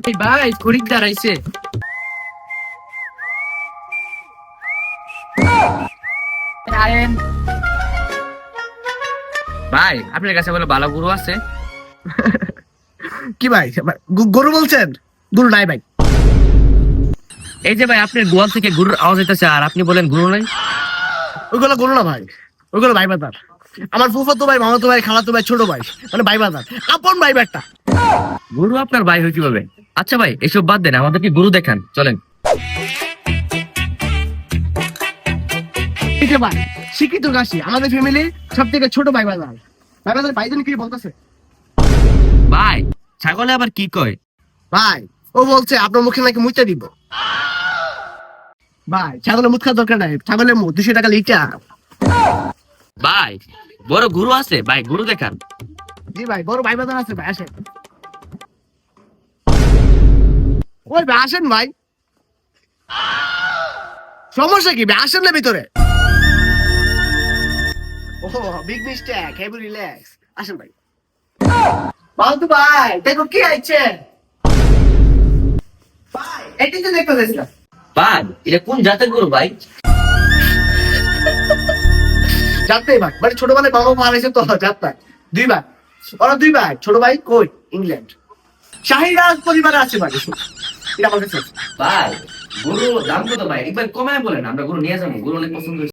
এই ভাই খরিদ্দার আইছে। আয়েন। ভাই আপনার কাছে বলে ভালো গরু আছে? কি ভাই গরু বলছেন? গরু নাই ভাই। এই যে ভাই আপনার গোয়াল থেকে গরুর আওয়াজ হইতেছে আর আপনি বলেন গরু নাই। ওইগুলো গরু না ভাই, ওইগুলো ভাই বাজার। আমার ফুফাতো ভাই, মামাতো ভাই, খালাতো ভাই, ছোট ভাই, মানে ভাই বাজার, আপন ভাই একটা। গরু আপনার ভাই হয় কিভাবে? আচ্ছা ভাই এসব বাদ দেন, আমাদেরকে গরু দেখান চলেন। এই যে ভাই শিক্ষিত কাশি আমাদের ফ্যামিলি সব থেকে ছোট ভাই বাজার। ভাই বাজার ভাইজন কি বলতেছে? ভাই ছাগলে আবার কি কয়? ভাই ও বলছে আপনার মুখে নাকি মুইতে দিব। ভাই ছাগলের মুখ খাওয়ার দরকার নাই, ছাগলের মুখ 200 টাকা লিটার। ভাই বড় গরু আছে ভাই, গরু দেখান। জি ভাই বড় ভাই বাজার আছে ভাই, আসেন। ওই ভাই আসেন ভাই, সমস্যা কি ভাই? আসেন না ভিতরে। ও বিগ মিস্টেক, হেভি রিল্যাক্স। আসেন ভাই। বালতু ভাই দেখো কি আইছে। ভাই এটি তো দেখতে যাচ্ছিলাম। ভাই এটা কোন জাতের গরু ভাই? জানতেই ভাই, মানে ছোটবেলায় বাবা মা হারাইছে তো জানতে। দুই ভাই, ওরা দুই ভাই, ছোট ভাই কই ইংল্যান্ড। শাহিরাজ পরিবারে আছে ভাই, এটা আমার কাছে আছে। ভাই গরু দাম কত ভাই? একবার কমায় বলেন, আমরা গরু নিয়ে যাবো, গরু অনেক পছন্দ হয়েছে।